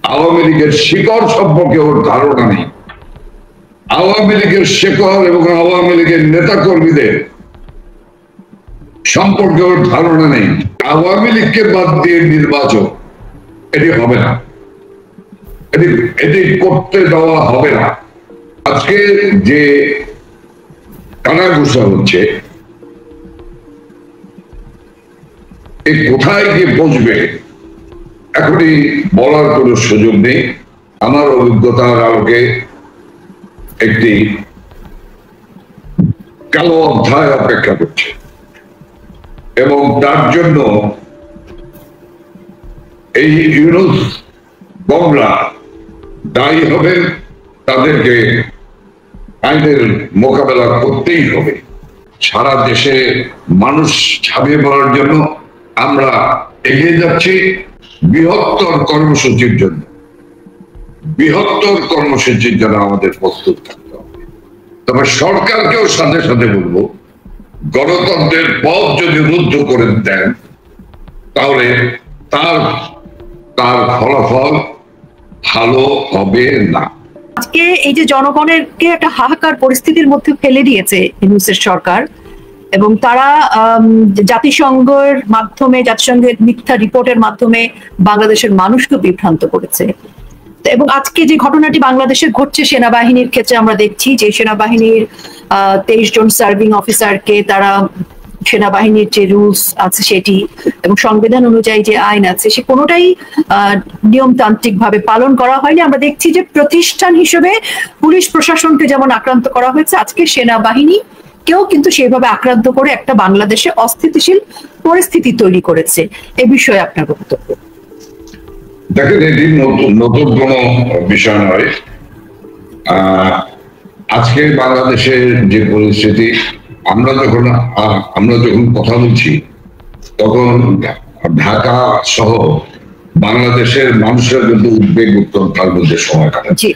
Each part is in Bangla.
আওয়ামী লীগের শিকড় সম্পর্কে ওর ধারণা নেই। আওয়ামী লীগের শিকড় এবং আওয়ামী লীগের নেতা কর্মীদের সম্পর্কে ওর ধারণা নেই। আওয়ামী লীগকে বাদ দিয়ে নির্বাচন এটি হবে না, এটি করতে দেওয়া হবে না। আজকে যে কানাঘুষা হচ্ছে, এই কোথায় গিয়ে বসবে এখনই বলার কোনো সুযোগ নেই। আমার অভিজ্ঞতার আলোকে একটি কালো অধ্যায় অপেক্ষা করছে এবং তার জন্য এই ইউনুস বমরা দায়ী হবে। তাদেরকে আইনের মোকাবেলা করতেই হবে। সারা দেশে মানুষ ঝাঁপিয়ে পড়ার জন্য আমরা এগিয়ে যাচ্ছি বৃহত্তর কর্মসূচির জন্য। বৃহত্তর কর্মসূচির জন্য আমাদের প্রস্তুত থাকতে হবে। তবে সরকারকেও সাথে সাথে বলবো, গণতন্ত্রের পথ যদি রুদ্ধ করে দেন তাহলে তার ফলাফল ভালো হবে না। আজকে এই যে জনগণেরকে একটা হাহাকার পরিস্থিতির মধ্যে ফেলে দিয়েছে ইউনূসের সরকার, এবং তারা জাতিসংঘের মাধ্যমে, জাতিসংঘের মিথ্যা রিপোর্টের মাধ্যমে বাংলাদেশের মানুষকে বিভ্রান্ত করেছে। এবং আজকে যে ঘটনাটি বাংলাদেশে ঘটছে সেনাবাহিনীর ক্ষেত্রে আমরা দেখছি যে সেনাবাহিনীর 23 জন সার্ভিং অফিসারকে তারা সেনাবাহিনীর যে রুলস আছে সেটি এবং সংবিধান অনুযায়ী যে আইন আছে সে কোনোটাই নিয়মতান্ত্রিক ভাবে পালন করা হয়নি। আমরা দেখছি যে প্রতিষ্ঠান হিসেবে পুলিশ প্রশাসনকে যেমন আক্রান্ত করা হয়েছে, আজকে সেনাবাহিনী কেউ কিন্তু সেভাবে আক্রান্ত করে একটা বাংলাদেশে অস্থিতিশীল পরিস্থিতি তৈরি করেছে। এ বিষয়ে আপনার বক্তব্য? দেখেন, এটি নতুন কোন বিষয় নয়। আজকে বাংলাদেশের যে পরিস্থিতি, আমরা যখন কথা বলছি তখন ঢাকা সহ বাংলাদেশের মানুষের কিন্তু উদ্বেগ উত্তরকার মধ্যে সময় কাটাচ্ছে।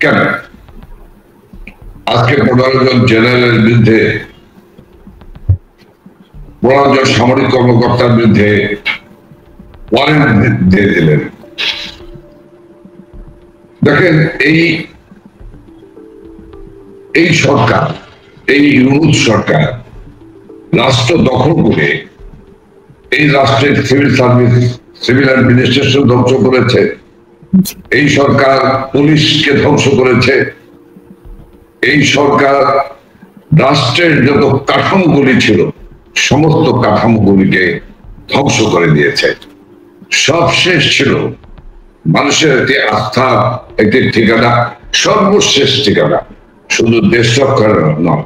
কেন? আজকে 15 জন জেনারেলের বিরুদ্ধে, 15 জন সামরিক কর্মকর্তার বিরুদ্ধে ওয়ারেন্ট দিয়ে দিলেন। দেখেন, এই সরকার, এই ইউনূস সরকার রাষ্ট্র দখল করে এই রাষ্ট্রের সিভিল সার্ভিস, সিভিল অ্যাডমিনিস্ট্রেশন ধ্বংস করেছে। এই সরকার পুলিশকে ধ্বংস করেছে। এই সরকার রাষ্ট্রের যত কাঠামোগুলি ছিল সমস্ত কাঠামোগুলিকে ধ্বংস করে দিয়েছে। সব শেষ ছিল মানুষের একটি আস্থা, একটি ঠিকানা, সর্বশেষ ঠিকানা শুধু দেশ রক্ষার নয়,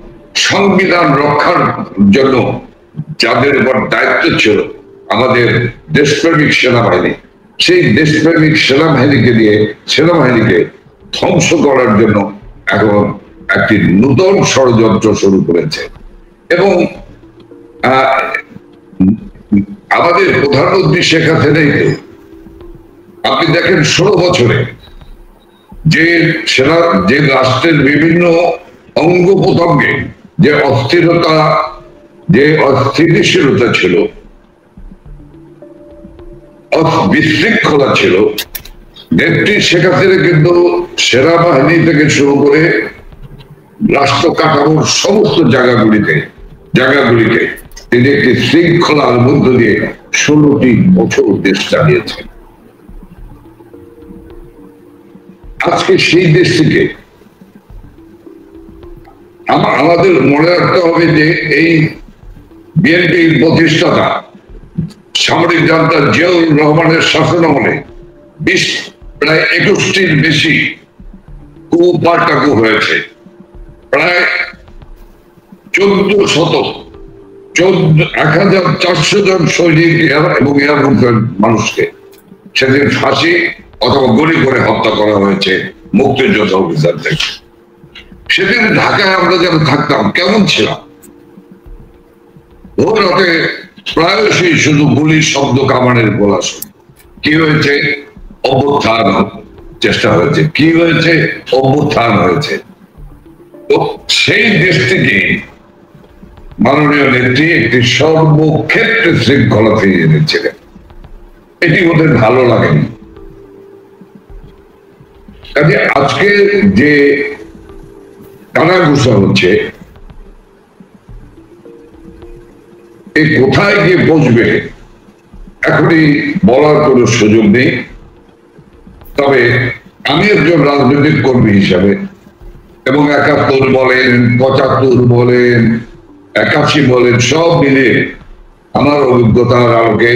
সংবিধান রক্ষার জন্য যাদের উপর দায়িত্ব ছিল আমাদের দেশপ্রেমিক সেনাবাহিনী, সেই দেশপ্রেমিক সেনাবাহিনীকে ধ্বংস করার জন্য এখন একটি নতুন ষড়যন্ত্র শুরু করেছে। এবং আমাদের প্রধানমন্ত্রী শেখ হাসিনাই তো, আপনি দেখেন 16 বছরে যে রাষ্ট্রের বিভিন্ন অঙ্গ প্রত্যঙ্গে যে অস্থিতিশীলতা ছিল, বিশৃঙ্খলা ছিল, নেত্রী শেখ হাসিনা কিন্তু সেনাবাহিনী থেকে শুরু করে রাষ্ট্র কাঠামোর সমস্ত জায়গাগুলিকে তিনি একটি শৃঙ্খলার মধ্য দিয়ে 16টি বছর দেশ চালিয়েছেন। আজকে সেই দেশটিকে আমাদের মনে রাখতে হবে যে এই বিএনপির প্রতিষ্ঠাতা সামরিক জনতা জিয়াউর রহমানের শাসনামলে প্রায় 21টির বেশি পাল্টা কূপ হয়েছে। প্রায় 1400 জন সৈনিক এবং এয়ারফোর্সের মানুষকে সেদিন ফাঁসি অথবা গুলি করে হত্যা করা হয়েছে মুক্তিযোদ্ধা অফিসারদের। সেদিন ঢাকায় আমরা যেন থাকতাম কেমন ছিলাম? ভোর রাতে প্রায়শই শুধু গুলির শব্দ, কামানের গোলা শুনে। কি হয়েছে? অভ্যুত্থান চেষ্টা হয়েছে। কি হয়েছে? অভ্যুত্থান হয়েছে। তো সেই দেশ থেকে মাননীয় নেত্রী একটি সর্বক্ষেত্রে শৃঙ্খলা ফিরিয়ে এনেছিলেন। এটি ওদের ভালো লাগেনি। কাজে আজকে যে কানাঘুষা হচ্ছে, এই কোথায় গিয়ে পৌঁছবে এখনই বলার কোনো সুযোগ নেই। তবে আমি একজন রাজনৈতিক কর্মী হিসাবে, এবং ৭১ বলেন, ৭৫ বলেন, ৮১ বলেন, সব মিলে আমার অভিজ্ঞতার আলোকে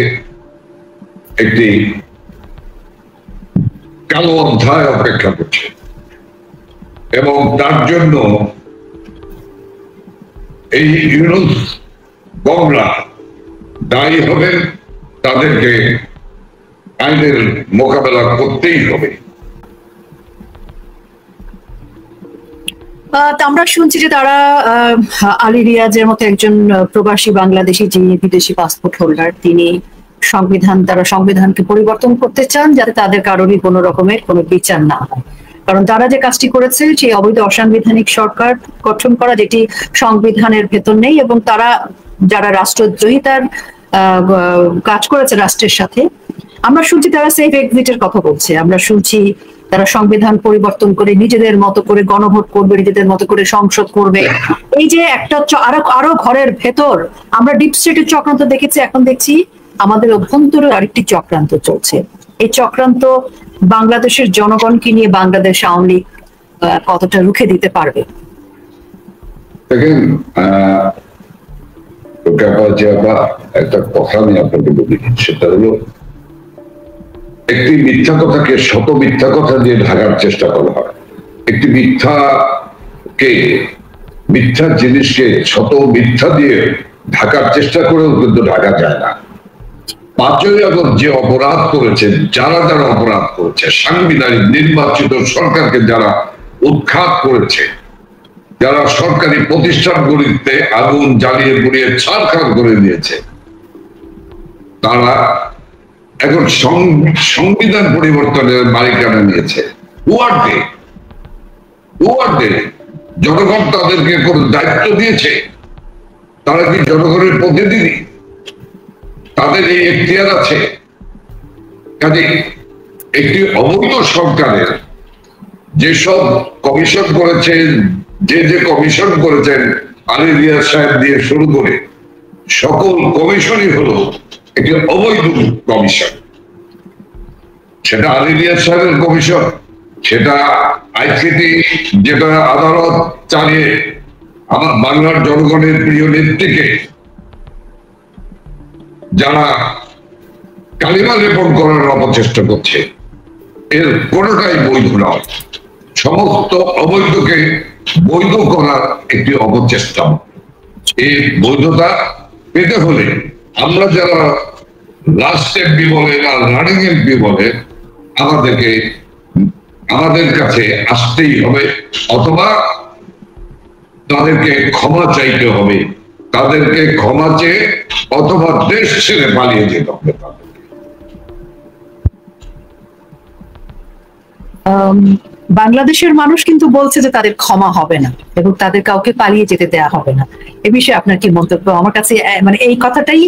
একটি কালো অধ্যায় অপেক্ষা করছে, এবং তার জন্য এই ইউনূস গংরা দায়ী হবেন। তাদেরকে আইনের মোকাবেলা করতেই হবে। আমরা শুনছি যে তারা আলী রিয়াজের মতো একজন প্রবাসী বাংলাদেশি, যিনি বিদেশি পাসপোর্ট হোল্ডার, তিনি তারা সংবিধানকে পরিবর্তন করতে চান যাতে তাদের কারোরই কোনো রকমের কোনো বিচার না হয়। কারণ তারা যে কাজটি করেছে সেই অবৈধ অসাংবিধানিক সরকার গঠন করা, যেটি সংবিধানের ভেতর নেই, এবং তারা যারা রাষ্ট্রদ্রোহিতার কাজ করেছে রাষ্ট্রের সাথে। আমরা শুনছি তারা সেফ এক্সিটের কথা বলছে, আমরা শুনছি তারা সংবিধান পরিবর্তন করে নিজেদের মতো করে গণভোট করবে, নিজেদের মতো করে সংসদ করবে। এই যে একটা আরো ঘরের ভেতর আমরা ডিপ স্টেটের চক্রান্ত দেখেছি, এখন দেখছি আমাদের অভ্যন্তরে আরেকটি চক্রান্ত চলছে। এই চক্রান্ত বাংলাদেশের জনগণকে নিয়ে বাংলাদেশ আওয়ামী লীগ কতটা রুখে দিতে পারবে? দেখেন, একটা কথা আমি আপনাকে বলি, সেটা হলো একটি মিথ্যা কথাকে শত মিথ্যা কথা দিয়ে ঢাকার চেষ্টা করা হয়। একটি মিথ্যা জিনিসকে শত মিথ্যা দিয়ে ঢাকার চেষ্টা করেও কিন্তু ঢাকা যায় না। ৫ই আগস্ট যে অপরাধ করেছে, যারা অপরাধ করেছে, সাংবিধানিক নির্বাচিত সরকারকে যারা উৎখাত করেছে, যারা সরকারি প্রতিষ্ঠানগুলিতে আগুন জ্বালিয়ে পুড়িয়ে ছারখার করে দিয়েছে, তারা এখন সংবিধান পরিবর্তনের মালিকানা নিয়েছে। জনগণ তাদেরকে কোনো দায়িত্ব দিয়েছে? তারা কি জনগণের প্রতিনিধি? তাদের এই এখতিয়ার আছে? কাজে একটি অবৈধ সরকারের যেসব কমিশন করেছেন, যে কমিশন করেছেন, আলী রিয়াজ সাহেব দিয়ে শুরু করে সকল কমিশনই হলো একটি অবৈধ কমিশন। সেটা আলী রিয়াজ সাহেবের কমিশন, সেটা আইসিটি, যেটা আদালত চালিয়ে আমার বাংলার জনগণের প্রিয় নেত্রীকে যারা কালিমা লেপন করার অপচেষ্টা করছে, এর কোনোটাই বৈধ নয়। সমস্ত অবৈধকে বৈধ করার একটি অপচেষ্টা। এই বৈধতা পেতে হলে আমরা যারা লাস্ট এমপি বলেন আর রানিং এমপি বলেন, আমাদের কাছে আসতেই হবে, অথবা তাদেরকে ক্ষমা চাইতে হবে। তাদেরকে ক্ষমা চেয়ে অথবা দেশ ছেড়ে পালিয়ে যেতে হবে। বাংলাদেশের মানুষ কিন্তু বলছে যে তাদের ক্ষমা হবে না এবং তাদের কাউকে পালিয়ে যেতে দেওয়া হবে না। এ বিষয়ে আপনার কি মন্তব্য? আমার কাছে মানে এই কথাটাই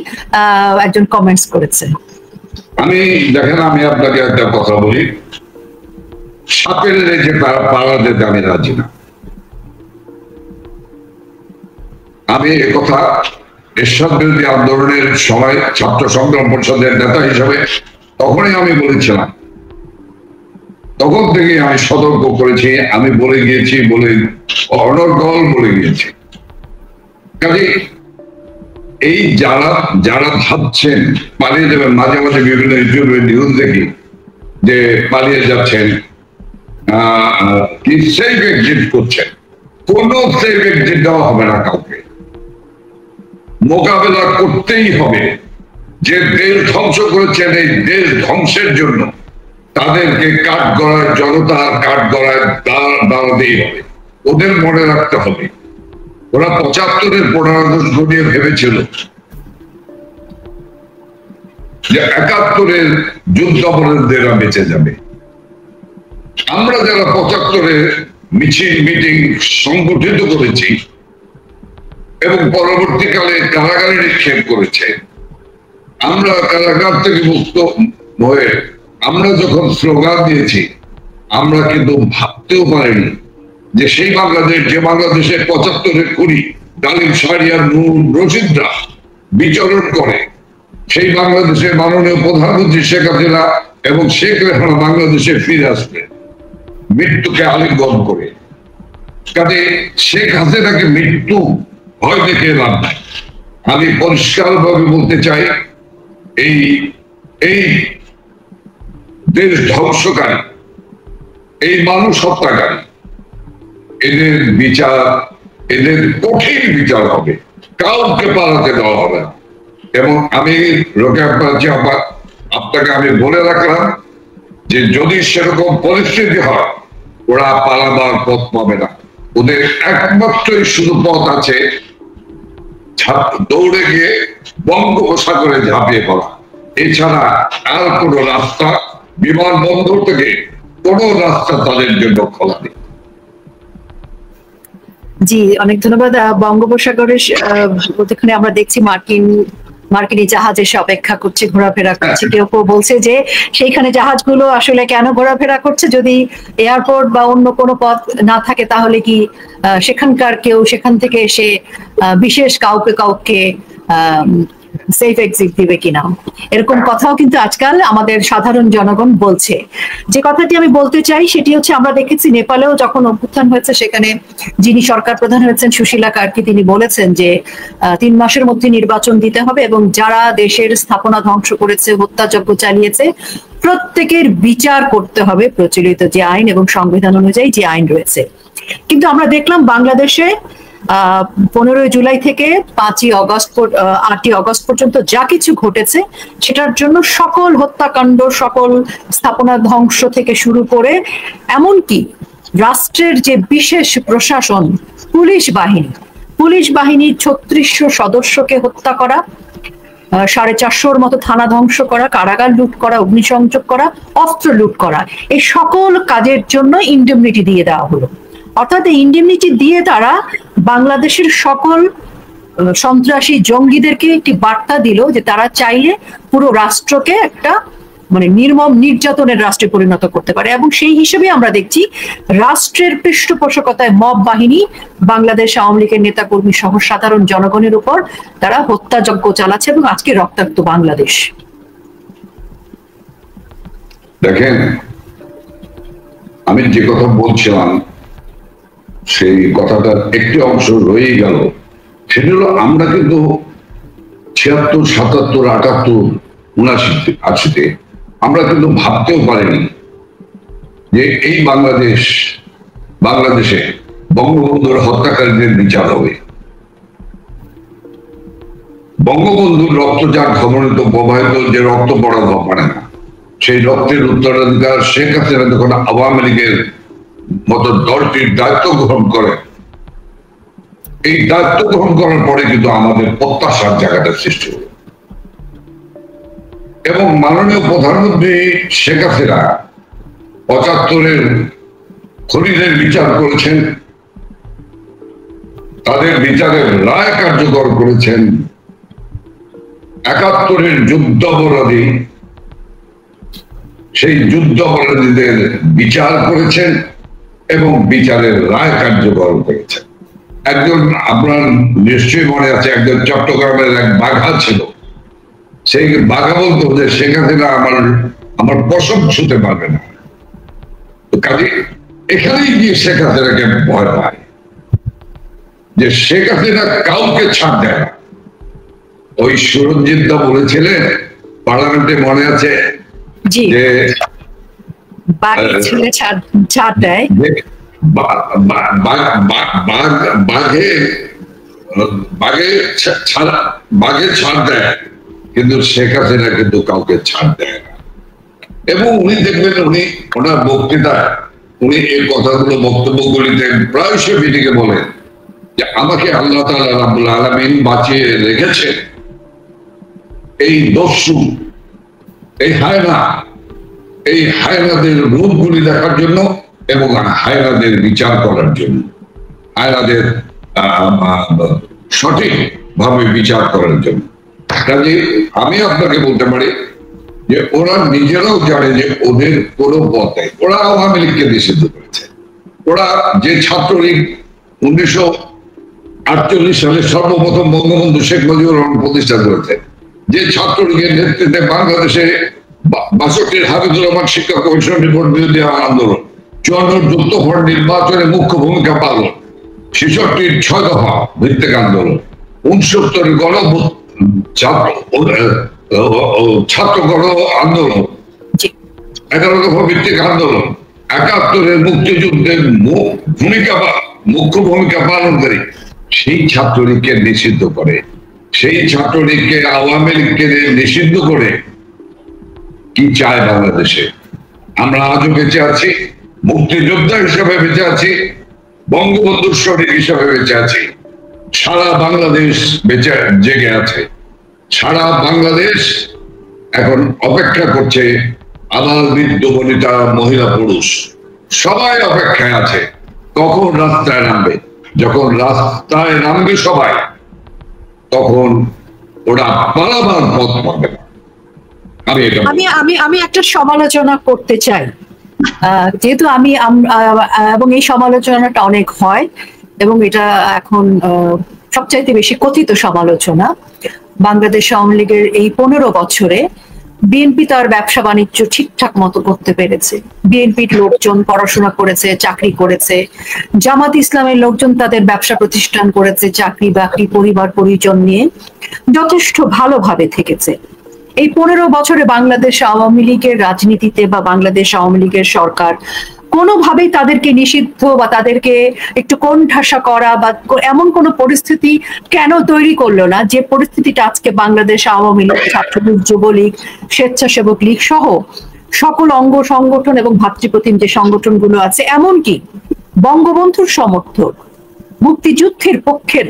একজন কমেন্টস করেছে। দেখেন, আমি আপনাকে একটা কথা বলি, সাপের রেখে পাড়া দিতে আমি রাজি না। আমি একথা এরশাদ বিরোধী আন্দোলনের সময় ছাত্র সংগ্রাম পরিষদের নেতা হিসেবে তখনই আমি বলেছিলাম, তখন থেকে আমি সতর্ক করেছি, আমি বলে গিয়েছি, অনর্গল বলে গিয়েছি। কাজে এই যারা ভাবছেন পালিয়ে যাবেন, মাঝে মাঝে বিভিন্ন ইউটিউবে নিউজ দেখি যে পালিয়ে যাচ্ছেন, কি সেফ এক্সিট করছেন। কোন সেফ এক্সিট দেওয়া হবে না কাউকে, মোকাবেলা করতেই হবে। যে দেশ ধ্বংস করেছেন, এই দেশ ধ্বংসের জন্য তাদেরকে কাঠগড়ায়, জনতার কাঠগড়ায় দাঁড়াতেই হবে। ওদের মনে রাখতে হবে, ওরা ৭৫-এর ১৫ আগস্ট ঘটিয়ে ভেবেছিল যে ৭১-এর যুদ্ধাপরাধীরা বেঁচে যাবে। আমরা যারা ৭৫-এর মিছিল মিটিং সংগঠিত করেছি এবং পরবর্তীকালে কারাগারে নিক্ষেপ করেছে, আমরা কারাগার থেকে মুক্ত হয়ে আমরা যখন স্লোগান দিয়েছি, আমরা কিন্তু ভাবতেও পারিনি যে সেই বাংলাদেশ, যে বাংলাদেশে 75-এর কুড়ি ডালিম শাহরিয়ার নূর রশিদরা বিচরণ করে, সেই বাংলাদেশের মাননীয় প্রধানমন্ত্রী শেখ হাসিনা এবং শেখ রেহানা বাংলাদেশে ফিরে আসবে মৃত্যুকে আলিঙ্গন করে। কাজে শেখ হাসিনাকে মৃত্যু ভয় দেখে লাভ নাই। আমি পরিষ্কার ভাবে বলতে চাই, এই এই দেশ ধ্বংসকারী, এই মানুষ হত্যাকারী, এদের বিচার, এদের কঠিন বিচার হবে, কাউকে পালাতে দেওয়া হবে না। এবং আমি আপনাকে আমি বলে রাখলাম যে যদি সেরকম পরিস্থিতি হয়, ওরা পালাবার পথ পাবে না। ওদের একমাত্রই শুধু পথ আছে দৌড়ে গিয়ে বঙ্গোপসাগরে ঝাঁপিয়ে পড়া। এছাড়া আর কোনো রাস্তা, বিমানবন্দর থেকে কোনো রাস্তা তাদের জন্য খোলা নেই। জি, অনেক ধন্যবাদ। বঙ্গোপসাগরের প্রতিক্ষণে আমরা দেখছি মার্কিনী জাহাজ এসে অপেক্ষা করছে, ঘোরাফেরা করছে। কেউ কেউ বলছে যে সেইখানে জাহাজগুলো আসলে কেন ঘোরাফেরা করছে, যদি এয়ারপোর্ট বা অন্য কোনো পথ না থাকে তাহলে কি সেখানকার কেউ সেখান থেকে এসে বিশেষ কাউকে সেফ এক্সিট দিবে কিনা, এরকম কথাও কিন্তু আজকাল আমাদের সাধারণ জনগণ বলছে। যে কথাটি আমি বলতে চাই সেটি হচ্ছে, আমরা দেখেছি নেপালেও যখন অভ্যুত্থান হয়েছে, সেখানে যিনি সরকার প্রধান হয়েছেন সুশীলা কার্কি, তিনি বলেছেন যে 3 মাসের মধ্যে নির্বাচন দিতে হবে এবং যারা দেশের স্থাপনা ধ্বংস করেছে, হত্যাযজ্ঞ চালিয়েছে, প্রত্যেকের বিচার করতে হবে প্রচলিত যে আইন এবং সংবিধান অনুযায়ী যে আইন রয়েছে। কিন্তু আমরা দেখলাম বাংলাদেশে 15 জুলাই থেকে 8ই অগস্ট পর্যন্ত যা কিছু ঘটেছে, সেটার জন্য সকল হত্যাকাণ্ড, সকল স্থাপনা ধ্বংস থেকে শুরু করে এমনকি রাষ্ট্রের যে বিশেষ প্রশাসন, পুলিশ বাহিনীর 3600 সদস্যকে হত্যা করা, 450-র মতো থানা ধ্বংস করা, কারাগার লুট করা, অগ্নিসংযোগ করা, অস্ত্র লুট করা, এই সকল কাজের জন্য ইন্ডেমনিটি দিয়ে দেওয়া হলো। অর্থাৎ এই ইন্ডেমনিটি দিয়ে তারা বাংলাদেশের সকল সন্ত্রাসী জঙ্গিদেরকে একটি বার্তা দিল যে তারা চাইলে পুরো রাষ্ট্রকে একটা নির্মম নির্যাতনের রাষ্ট্রে পরিণত করতে পারে। এবং সেই হিসেবে আমরা দেখছি রাষ্ট্রের পৃষ্ঠপোষকতায় মব বাহিনী বাংলাদেশ আওয়ামী লীগের নেতাকর্মী সহ সাধারণ জনগণের উপর তারা হত্যাযজ্ঞ চালাচ্ছে এবং আজকে রক্তাক্ত বাংলাদেশ। দেখেন, আমি যে কথা বলছিলাম সেই কথাটার একটি অংশ রয়ে গেল। সেটা হলো, আমরা কিন্তু 76, 77, 78, 79, 80-তে আমরা কিন্তু ভাবতেও পারিনি যে এই বাংলাদেশে বঙ্গবন্ধুর হত্যাকারীদের বিচার হবে। বঙ্গবন্ধুর রক্তচাপ ঘমনিত প্রবাহিত যে রক্ত পড়া মানে না, সেই রক্তের উত্তরাধিকার শেখ হাসিনা যখন আওয়ামী লীগের মতো দলটির দায়িত্ব গ্রহণ করে, এই দায়িত্ব গ্রহণ করার পরে কিন্তু আমাদের প্রত্যাশার জায়গাটা সৃষ্টি হল। এবং মাননীয় প্রধানমন্ত্রী শেখ হাসিনা 75-এর খুনিদের বিচার করেছেন, তাদের বিচারের রায় কার্যকর করেছেন। 71-এর যুদ্ধাপরাধী, সেই যুদ্ধাপরাধীদের বিচার করেছেন এবং বিচারের রায় কার্যকর করেছেন। একজন, আপনার নিশ্চয়ই মনে আছে, একজন চট্টগ্রামের এক বাঘা ছিল, সেই বাঘা বলতো যে শেখ হাসিনা আমার পশম ছুঁতে পারবে না। কাজে এখানেই গিয়ে শেখ হাসিনাকে ভয় পায় যে শেখ হাসিনা কাউকে ছাড় দেয় না। ওই সুরঞ্জিত দা বলেছিলেন পার্লামেন্টে, মনে আছে, যে বাঘে ছাড় দেয়, কিন্তু শেখ হাসিনা কিন্তু কাউকে ছাড় দেয় না। এবং উনি দেখবেন, ওনার বক্তৃতায় উনি এই কথাগুলো, বক্তব্যগুলিতে প্রায়শই মিটিংয়ে বলেন যে আমাকে আল্লাহ তাআলা রাব্বুল আলামিন বাঁচিয়ে রেখেছে এই দস্যু, এই হায়নাদের রূপগুলি দেখার জন্য এবং হায়নাদের বিচার করার জন্য, হায়নাদের সঠিক ভাবে বিচার করার জন্য। কাজে আমি আপনাকে বলতে পারি যে ওরা নিজেরাও জানে যে ওদের কোনো পথ নেই। ওরা আওয়ামী লীগকে নিষিদ্ধ করেছে। ওরা যে ছাত্রলীগ 1948 সালে সর্বপ্রথম বঙ্গবন্ধু শেখ মুজিবুর রহমান প্রতিষ্ঠা করেছে, যে ছাত্রলীগের নেতৃত্বে বাংলাদেশে 62 হাবিবুর রহমান শিক্ষা কমিশন রিপোর্ট বিরোধী আন্দোলন, 54 যুক্তফ্রন্ট নির্বাচনে মুখ্য ভূমিকা পালন, 66 6 দফা ভিত্তিক আন্দোলন, 69 গণ ছাত্র গণ আন্দোলন, 11 দফা ভিত্তিক আন্দোলন, 71 মুক্তিযুদ্ধের মুখ্য ভূমিকা পালনকারী সেই ছাত্রলীগকে নিষিদ্ধ করে, সেই ছাত্রলীগকে আওয়ামী লীগকে নিষিদ্ধ করে কি চায় বাংলাদেশে? আমরা আজও বেঁচে আছি, মুক্তিযোদ্ধা হিসেবে বেঁচে আছি, বঙ্গবন্ধুর শরীর হিসেবে বেঁচে আছি। সারা বাংলাদেশ বেঁচে জেগে আছে। সারা বাংলাদেশ এখন অপেক্ষা করছে। আবাল বৃদ্ধ বনিতা মহিলা পুরুষ সবাই অপেক্ষায় আছে কখন রাস্তায় নামবে। যখন রাস্তায় নামবে সবাই, তখন ওরা পালাবার পথ পাবে না। আমি একটা সমালোচনা করতে চাই, যেহেতু এবং এই সমালোচনাটা অনেক হয় এবং এটা এখন সবচাইতে বেশি কথিত সমালোচনা। বাংলাদেশ আওয়ামী লীগের এই 15 বছরে বিএনপি তার ব্যবসা বাণিজ্য ঠিকঠাক মতো করতে পেরেছে। বিএনপির লোকজন পড়াশোনা করেছে, চাকরি করেছে। জামাত ইসলামের লোকজন তাদের ব্যবসা প্রতিষ্ঠান করেছে, চাকরি বাকরি পরিবার পরিজন নিয়ে যথেষ্ট ভালোভাবে থেকেছে। এই 15 বছরে বাংলাদেশ আওয়ামী লীগের রাজনীতিতে বা বাংলাদেশ আওয়ামী লীগের সরকার কোনোভাবেই তাদেরকে নিষিদ্ধ বা তাদেরকে একটু কোণঠাসা করা বা এমন কোনো পরিস্থিতি কেন তৈরি করলো না, যে পরিস্থিতিটা আজকে বাংলাদেশ আওয়ামী লীগ, ছাত্রলীগ, যুবলীগ, স্বেচ্ছাসেবক লীগ সহ সকল অঙ্গ সংগঠন এবং ভাতৃপ্রতিম যে সংগঠনগুলো আছে, এমনকি বঙ্গবন্ধুর সমর্থক, মুক্তিযুদ্ধের পক্ষের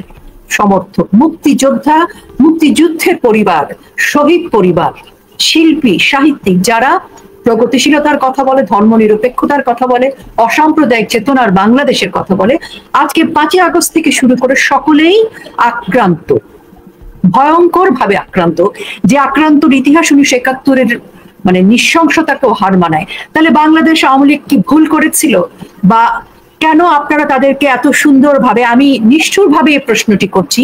সমর্থক, মুক্তিযোদ্ধা, মুক্তিযুদ্ধের পরিবার, শহীদ পরিবার, শিল্পী, সাহিত্যিক যারা প্রগতিশীলতার কথা বলে, ধর্মনিরপেক্ষতার কথা বলে, অসাম্প্রদায়িক চেতনার বাংলাদেশের কথা বলে, আজকে 5ই আগস্ট থেকে শুরু করে সকলেই আক্রান্ত, ভয়ঙ্কর ভাবে আক্রান্ত। যে আক্রান্তর ইতিহাস 1971-এর মানে নৃশংসতাকেও হার মানায়। তাহলে বাংলাদেশ আওয়ামী লীগ কি ভুল করেছিল? বা কেন আপনারা তাদেরকে এত সুন্দরভাবে, আমি নিষ্ঠুরভাবে এই প্রশ্নটি করছি,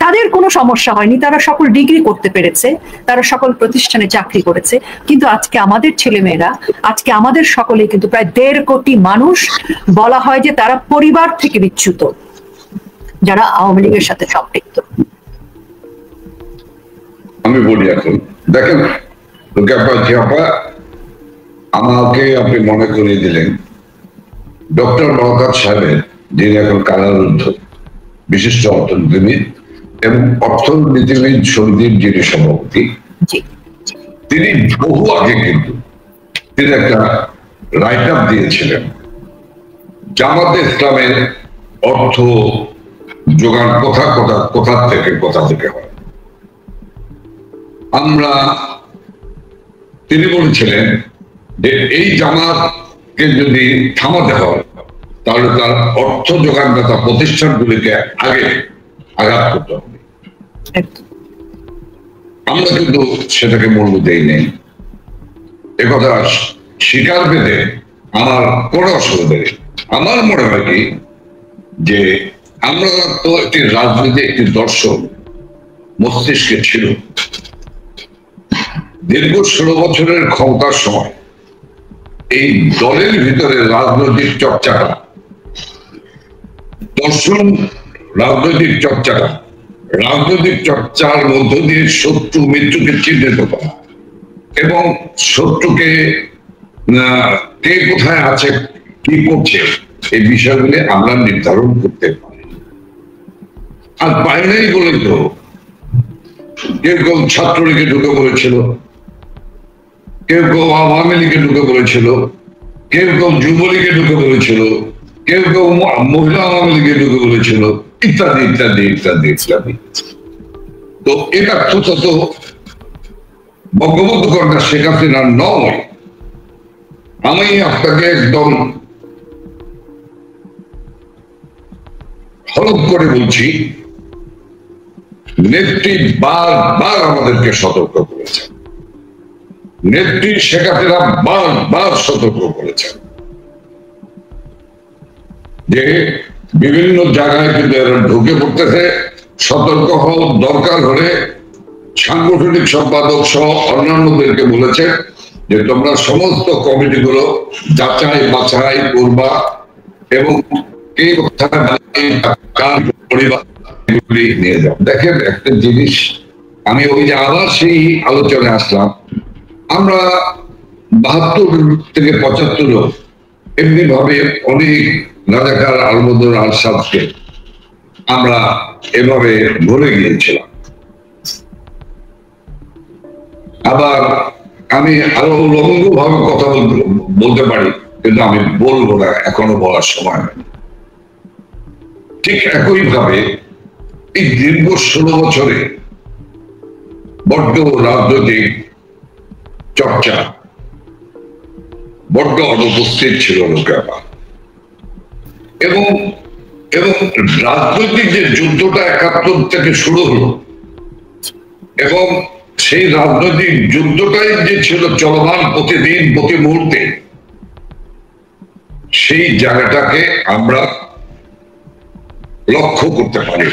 তাদের কোনো সমস্যা হয়নি, তারা সকল ডিগ্রি করতে পেরেছে, তারা সকল প্রতিষ্ঠানে চাকরি করেছে। কিন্তু আজকে আমাদের ছেলেমেয়েরা, আজকে আমাদের সকলে কিন্তু প্রায় 1.5 কোটি মানুষ বলা হয় যে তারা পরিবার থেকে বিচ্যুত, যারা আওয়ামী লীগের সাথে সম্পৃক্ত। আমি বলি এখন দেখেন, আমাকে আপনি মনে করিয়ে দিলেন ডক্টর নওগাঁ সাহেবের, যিনি এখন কারারুদ্ধ বিশিষ্ট অর্থনীতিবিদ এবং অর্থনীতিবিদ সমিতির যিনি সভাপতি, তিনি বহু আগে কিন্তু তিনি একটা রাইট আপ দিয়েছিলেন জামাতে ইসলামের অর্থ যোগান কোথা থেকে হয়। তিনি বলেছিলেন যে এই জামাতকে যদি থামাতে হয় তাহলে তার অর্থ যোগানদাতা প্রতিষ্ঠানগুলিকে আগে আঘাত করতে হবে। আমরা কিন্তু সেটাকে মূল্য দেই নেই। একথা স্বীকার পেতে আমার কোনো অসুবিধা নেই। আমার মনে হয় কি যে আমরা তো একটি রাজনীতি, একটি দর্শন মস্তিষ্কে ছিল। দীর্ঘ 16 বছরের ক্ষমতার সময় এই দলের ভিতরে রাজনৈতিক চর্চাটা, দর্শন রাজনৈতিক চর্চার মধ্য দিয়ে শত্রু মিত্রকে চিহ্নিত করা এবং শত্রুকে কে কোথায় আছে, কি করছে, এই বিষয়গুলি আমরা নির্ধারণ করতে পারি। আর বাইরেই বলে তো কেউ ছাত্রলীগে ঢুকে বলেছিল, কেউ আওয়ামী লীগে ঢুকে বলেছিল, কেউ যুবলীগে ঢুকে বলেছিল, কেউ মহিলা আওয়ামী লীগে ঢুকে বলেছিল, ইত্যাদি ইত্যাদি ইত্যাদি ইত্যাদি। তো এটা তো বঙ্গবন্ধু কন্যা শেখ হাসিনার নয়। আমি আপনাকে একদম হলফ করে বলছি, নেত্রী বারবার আমাদেরকে সতর্ক করেছেন নেত্রী শেখ হাসিনা বারবার সতর্ক করেছেন যে বিভিন্ন জায়গায় কিন্তু এরা ঢুকে পড়তেছে, সতর্ক হওয়ার দরকার হলে সাংগঠনিক সম্পাদক সহ অন্যান্যদেরকে বলেছে যে তোমরা সমস্ত কমিটিগুলো যাচাই বাছাই করবা এবং কে নিয়ে যাও। দেখেন একটা জিনিস, আমি ওই যে আবার সেই আলোচনায় আসলাম, আমরা 72 থেকে 75 এমনি ভাবে অনেক রাজাকার আলবদর আল-সাদকে আমরা এভাবে ভুলে গিয়েছিলাম। আবার আমি আরো উলঙ্গ ভাবে কথা বলতে পারি, কিন্তু আমি বলবো না, এখনো বলার সময় নেই। ঠিক একই ভাবে এই দীর্ঘ 16 বছরে বড্ড রাজনৈতিক চর্চা বড্ড অনুপস্থিত ছিল লোকেরা, এবং রাজনৈতিক যে যুদ্ধটা 71 থেকে শুরু হলো, এবং সেই রাজনৈতিক যুদ্ধটাই যে ছিল চলমান প্রতিদিন প্রতি মুহূর্তে, সেই জায়গাটাকে আমরা লক্ষ্য করতে পারি।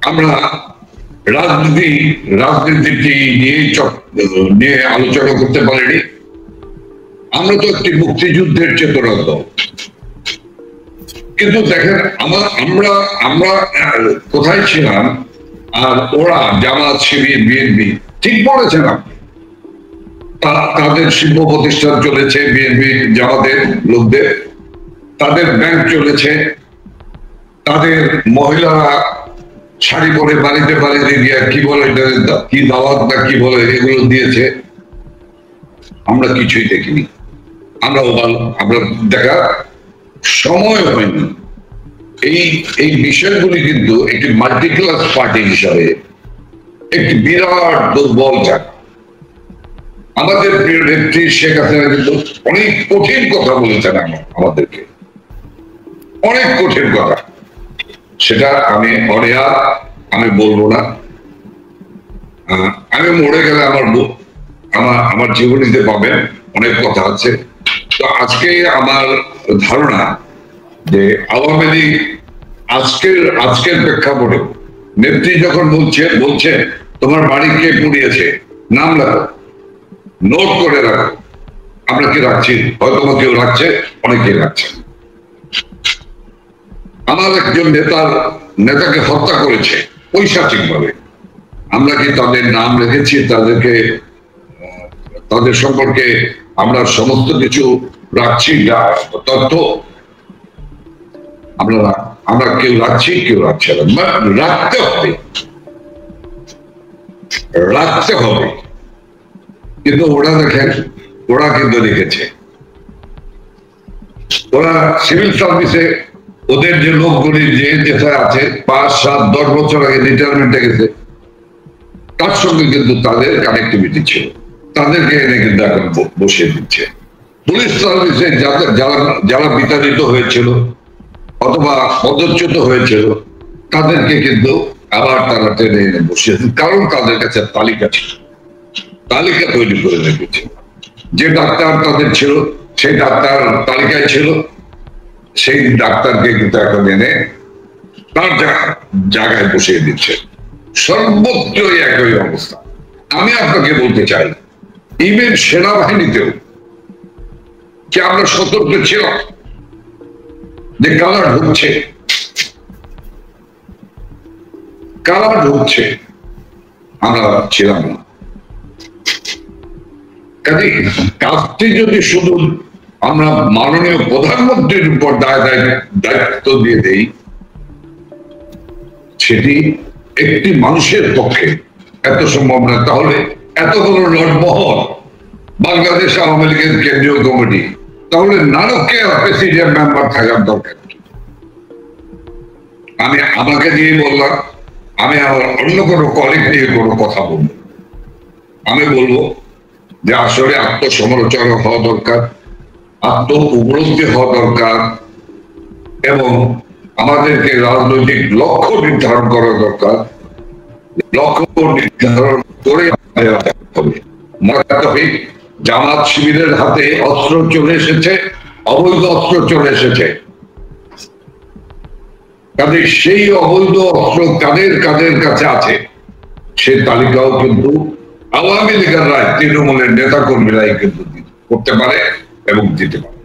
আমরা রাজনীতি নিয়ে আলোচনা করতে পারিনি। আমরা তো একটি মুক্তিযুদ্ধের চেতনা দল, কিন্তু দেখেন আমরা কোথায় ছিলাম, আর ওরা জামাত, শিবির, বিএনপি, ঠিক বলেছেন আপনি, তাদের শিল্প প্রতিষ্ঠান চলেছে বিএনপি জামাতের লোকদের, তাদের ব্যাংক চলেছে, তাদের মহিলারা শাড়ি পরে বাড়িতে গিয়ে কি বলে কি দাওয়াত না কি বলে এগুলো দিয়েছে, আমরা কিছুই দেখিনি। আমরা দেখা সময় হয়নি। এই বিষয়গুলি কিন্তু একটি মাল্টি ক্লাস পার্টি হিসাবে একটি বিরাট দুর্বল জায়গা। আমাদের প্রিয় নেত্রী শেখ হাসিনা কিন্তু অনেক কঠিন কথা বলেছেন আমাদেরকে, অনেক কঠিন কথা, সেটা আমি বলবো না। আমি মরে গেলে আমার জীবনীতে পাবেন, অনেক কথা আছে। তো আজকে আমার ধারণা যে আওয়ামী লীগ আজকের প্রেক্ষাপটে নেত্রী যখন বলছে তোমার বাড়ি কে পুড়িয়েছে, নাম লেখো, নোট করে রাখো। আমরা কি রাখছি? হয়তো কেউ রাখছে, অনেকেই রাখছে। আমার একজন নেতাকে হত্যা করেছে পৈশাচিক ভাবে, আমরা কি তাদের নাম রেখেছি? তাদের সম্পর্কে আমরা সমস্ত কিছু রাখছি, তথ্য আমরা কেউ রাখছি, কেউ রাখছে না। রাখতে হবে, কিন্তু ওরা দেখেন, ওরা কিন্তু রেখেছে। ওরা সিভিল সার্ভিসে ওদের যে লোকগুলি যে দেশে আছে 5, 7, 10 বছর আগে রিটায়ারমেন্টে গেছে, তার সঙ্গে কিন্তু তাদের কানেক্টিভিটি ছিল, তাদেরকে এনে কিন্তু এখন বসিয়ে দিচ্ছে। পুলিশ সার্ভিসে যারা বিতাড়িত হয়েছিল অথবা পদচ্যুত হয়েছিল, তাদেরকে কিন্তু আবার তারা টেনে এনে বসিয়েছে, কারণ তাদের কাছে তালিকা তৈরি করে রেখেছে। যে ডাক্তার তাদের ছিল, সেই ডাক্তার তালিকায় ছিল, সেই ডাক্তারকে কিন্তু এখন এনে তার জায়গায় বসিয়ে দিচ্ছে। সর্বত্রই একই অবস্থা। আমি আপনাকে বলতে চাই, ইভেন সেনাবাহিনীতেও কি আমরা সতর্ক ছিলাম যে কারা ঢুকছে? আমরা ছিলাম না। কাজে কাজটি যদি শুধু আমরা মাননীয় প্রধানমন্ত্রীর উপর দায়িত্ব দিয়ে দেই, সেটি একটি মানুষের পক্ষে এত সম্ভব না। তাহলে এত বড় লটবহল বাংলাদেশ আওয়ামী লীগের কেন্দ্রীয় কমিটি, তাহলে নারককে প্রেসিডিয়াম মেম্বার থাকার দরকার। আমাকে দিয়ে বললাম, আমি আমার অন্য কোনো কলিগ নিয়ে কোনো কথা বলবো, আমি বলবো যে আসলে আত্মসমালোচনা হওয়া দরকার, আত্ম উপলব্ধি হওয়া দরকার, এবং আমাদেরকে রাজনৈতিক লক্ষ্য নির্ধারণ করা দরকার। লক্ষ্য নির্ধারণ করে হবে। মনে রাখতে হবে জামাত শিবিরের হাতে অস্ত্র চলে এসেছে, অবৈধ অস্ত্র চলে এসেছে। কাজে সেই অবৈধ অস্ত্র কাদের কাদের কাছে আছে সে তালিকাও কিন্তু আওয়ামী লীগের রায় তৃণমূলের নেতা কর্মীরাই কিন্তু করতে পারে এবং দিতে পারে।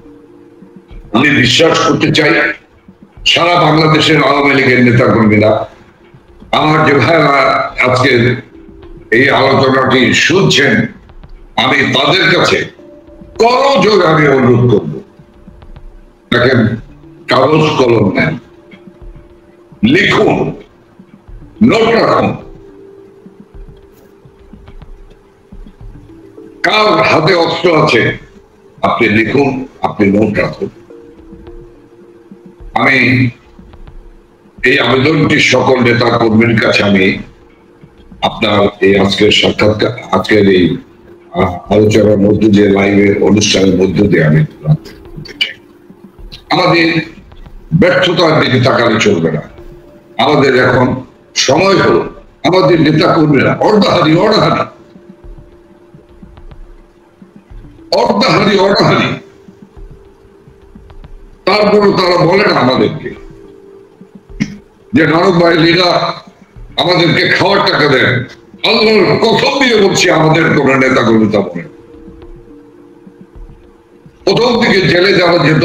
আমি বিশ্বাস করতে চাই সারা বাংলাদেশের আওয়ামী লীগের নেতা কর্মীরা, আমার যে ভাইরা আজকে এই আলোচনাটি শুনছেন, আমি তাদের কাছে করজোড়ে আমি অনুরোধ করব, দেখেন কাগজ কলম নেন, লিখুন, নোট রাখুন, কার হাতে অস্ত্র আছে আপনি লিখুন, আপনি নোট রাখুন। আমি এই আবেদনটি সকল নেতা কর্মীর কাছে আমি আপনার এই আজকের সাক্ষাৎকার, আজকের এই আলোচনার মধ্য দিয়ে, লাইভের অনুষ্ঠানের মধ্য দিয়ে আমি রাখতে চাই। আমাদের ব্যর্থতার দিকে তাকালে চলবে না। আমাদের এখন সময় হলো আমাদের নেতা কর্মীরা অর্ধাহারি অর্ধাহারি অর্ধাহারি অর্ধাহারি তারপরে তারা বলে না আমাদেরকে যে নানক ভাই লীলা আমাদেরকে খাওয়ার টাকা দেন। আল্লাহর কসম দিয়ে বলছি আমাদের কোন নেতা কর্মী তা বলেন। প্রথম দিকে জেলে যাওয়া যেত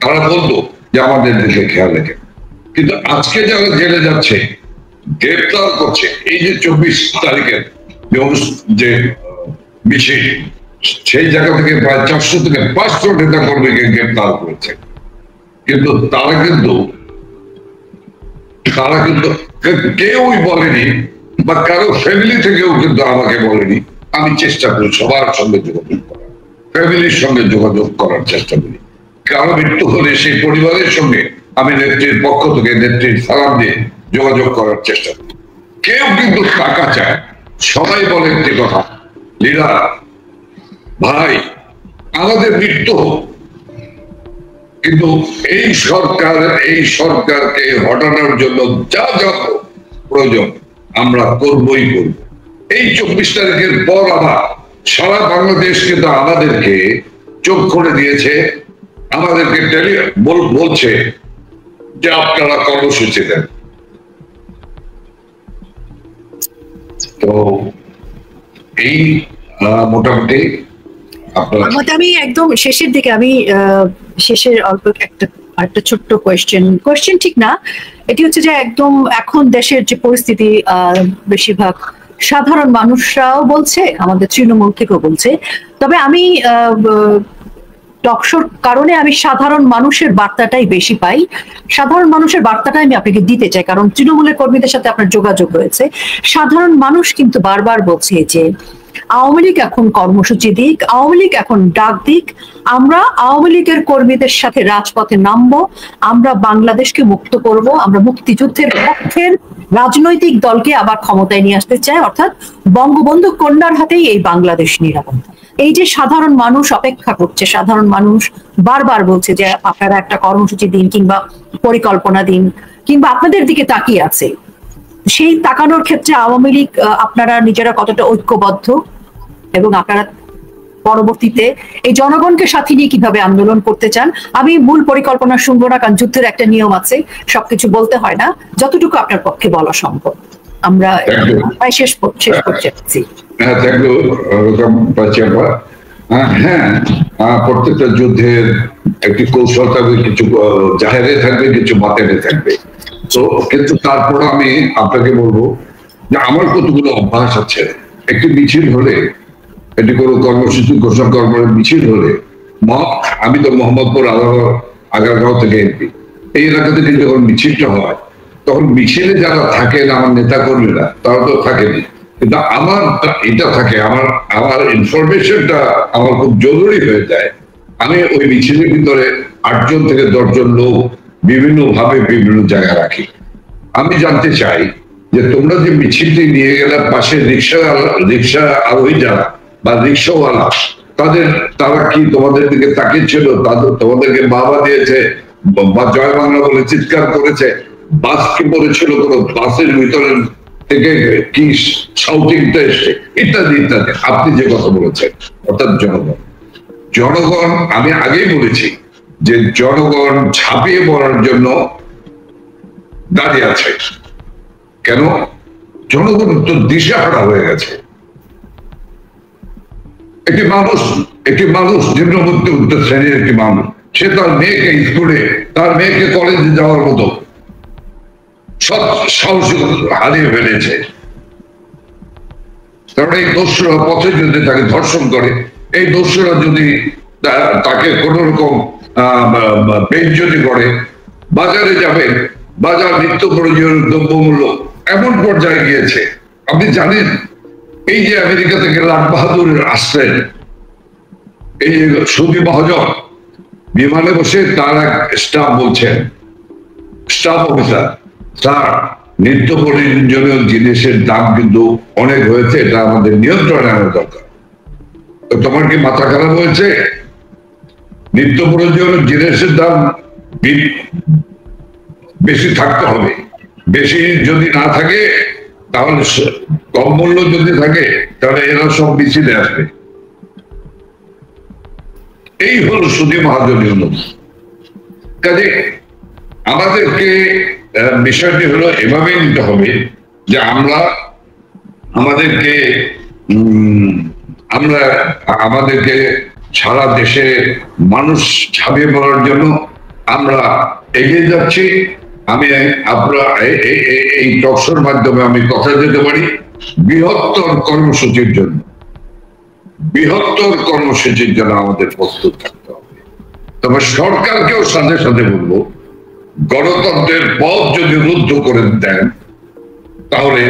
তারা বলতো যে আমাদের দিকে খেয়াল রেখে, কিন্তু আজকে যারা জেলে যাচ্ছে, গ্রেপ্তার করছে, এই যে 24 তারিখের যে মিছিল, সেই জায়গা থেকে প্রায় 400 থেকে 500 নেতা কর্মীকে গ্রেপ্তার করেছে, কিন্তু তারা কিন্তু কেউই বলেনি, বা কারো ফ্যামিলি থেকেও কিন্তু আমাকে বলেনি। আমি চেষ্টা করি সবার সঙ্গে যোগাযোগ করার, ফ্যামিলির সঙ্গে যোগাযোগ করার চেষ্টা করি। কারো মৃত্যু হলে সেই পরিবারের সঙ্গে আমি নেত্রীর পক্ষ থেকে নেত্রীর সালাম দিয়ে যোগাযোগ করার চেষ্টা করি। কেউ কিন্তু টাকা চায়, সবাই বলে একটি কথা, লীলা ভাই আমাদের মৃত্যু হোক, কিন্তু এই সরকারকে হটানোর জন্য যা যা প্রয়োজন আমরা করবই করব। এই 24 তারিখের পর আবার সারা বাংলাদেশ কিন্তু আমাদেরকে চোখ খুলে দিয়েছে, আমাদেরকে বলছে যে আপনারা কর্মসূচি দেন। তো এই মোটামুটি আমি একদম শেষের দিকে, আমি শেষের অল্প একটা ছোট্ট কোয়েশ্চেন ঠিক না, এটি হচ্ছে যে একদম এখন দেশের যে পরিস্থিতি, বেশিরভাগ সাধারণ মানুষরাও বলছে, আমাদের তৃণমূল থেকেও বলছে, তবে আমি টকশোর কারণে আমি সাধারণ মানুষের বার্তাটাই বেশি পাই। সাধারণ মানুষের বার্তাটাই আমি আপনাকে দিতে চাই, কারণ তৃণমূলের কর্মীদের সাথে আপনার যোগাযোগ রয়েছে। সাধারণ মানুষ কিন্তু বারবার বলছে যে আওয়ামী লীগ এখন কর্মসূচি দিক, আওয়ামী লীগ এখন ডাক দিক, আমরা আওয়ামী লীগের কর্মীদের সাথে রাজপথে নামবো, আমরা বাংলাদেশকে মুক্ত করব, আমরা মুক্তিযুদ্ধের পক্ষের রাজনৈতিক দলকে আবার ক্ষমতায় নিয়ে আসতে চাই, অর্থাৎ বঙ্গবন্ধু কন্যার হাতেই এই বাংলাদেশ নিরাপদ। এই যে সাধারণ মানুষ অপেক্ষা করছে, সাধারণ মানুষ বারবার বলছে যে আপনারা একটা কর্মসূচি দিন কিংবা পরিকল্পনা দিন, কিংবা আপনাদের দিকে তাকিয়ে আছে, সেই তাকানোর ক্ষেত্রে আওয়ামী লীগ আপনারা নিজেরা কতটা ঐক্যবদ্ধ, এবং আপনারা পরবর্তীতে এই জনগণকে সাথে নিয়ে কিভাবে আন্দোলন করতে চান? আমি মূল পরিকল্পনা শুনবো না, কারণ যুদ্ধের একটা নিয়ম আছে, সবকিছু বলতে হয় না, যতটুকু আপনার পক্ষে বলা সম্ভব। আমরা শেষ করতে চাচ্ছি। প্রত্যেকটা যুদ্ধের একটি কৌশল থাকবে, কিছু জাহেরে থাকবে, কিছু বাতেনে থাকবে। তো কিন্তু তারপর আমি আপনাকে বলবো যে আমার কতগুলো অভ্যাস আছে। একটি মিছিল হলে, এটি কোনো কর্মসূচি ঘোষণা করার মিছিল হলে, আমি তো মোহাম্মদপুর আগারগাঁও থেকে এমপি, এই এলাকা থেকে যখন মিছিলটা হয় তখন মিছিলে যারা থাকেন আমার নেতা কর্মীরা তারা তো থাকেনি, কিন্তু আমার এটা থাকে, আমার ইনফরমেশনটা আমার খুব জরুরি হয়ে যায়। আমি ওই মিছিলের ভিতরে 8 জন থেকে 10 জন লোক বিভিন্ন ভাবে বিভিন্ন জায়গায় রাখি। আমি জানতে চাই যে তোমরা যে মিছিলটি নিয়ে গেলে পাশে রিক্সা আরোহী যারা বা রিক্সাওয়ালা, তারা কি তোমাদের দিকে তাকিয়েছিল? তোমাদেরকে বাবা দিয়েছে বা জয় বাংলা বলে চিৎকার করেছে? বাস কি পড়েছিল কোনো বাসের ভিতরে থেকে কি শাউটিংটা এসছে ইত্যাদি ইত্যাদি। আপনি যে কথা বলেছেন অর্থাৎ জনগণ আমি আগেই বলেছি যে জনগণ ঝাঁপিয়ে পড়ার জন্য দাঁড়িয়ে আছে। কেন? জনগণ তো দিশাহারা হয়ে গেছে। একটি মানুষ নিম্নমধ্যে উত্তর শ্রেণীর একটি মানুষ, সে তার মেয়েকে স্কুলে, তার মেয়েকে কলেজে যাওয়ার মতো সব সাহসিকতা হারিয়ে ফেলেছে। কারণ এই দস্যুরা পথে যদি তাকে ধর্ষণ করে, এই দস্যুরা যদি তাকে কোন রকম বেইজ্জতি করে, বাজারে যাবেন, বাজার নিত্য প্রয়োজনীয় দ্রব্যমূল্য এমন পর্যায়ে গিয়েছে। আপনি জানেন এই যে আমেরিকা থেকে লাল বাহাদুর আসলেন, এই যে সুদী মহাজন বিমানে বসে তার এক স্টাফ বলছেন, স্টাফ অফিসার, স্যার নিত্য প্রয়োজনীয় জিনিসের দাম কিন্তু অনেক হয়েছে, এটা আমাদের নিয়ন্ত্রণে আনা দরকার। তো তোমার কি মাথা খারাপ হয়েছে? নিত্য প্রয়োজনীয় জিনিসের দাম বেশি থাকতে হবে, বেশি যদি না থাকে তাহলে কম মূল্য যদি থাকে তাহলে এরা সব মিছিলে আসবে। এই হলো সুদী মহাজনীয় নদী। কাজে আমাদেরকে বিষয়টি হলো এভাবেই নিতে হবে যে আমাদেরকে সারা দেশে মানুষ ঝাঁপিয়ে পড়ার জন্য আমরা এগিয়ে যাচ্ছি। আমি আপনারা এই টকশোর মাধ্যমে আমি কথা দিতে পারি বৃহত্তর কর্মসূচির জন্য আমাদের প্রস্তুত থাকতে হবে। তবে সরকারকেও সাথে সাথে বলবো, গণতন্ত্রের পথ যদি রুদ্ধ করে দেন তাহলে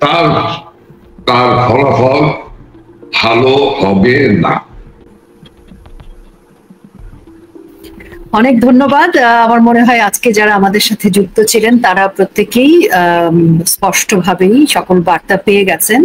তার ফলাফল ভালো হবে না। অনেক ধন্যবাদ। আমার মনে হয় আজকে যারা আমাদের সাথে যুক্ত ছিলেন তারা প্রত্যেকেই স্পষ্টভাবেই সকল বার্তা পেয়ে গেছেন।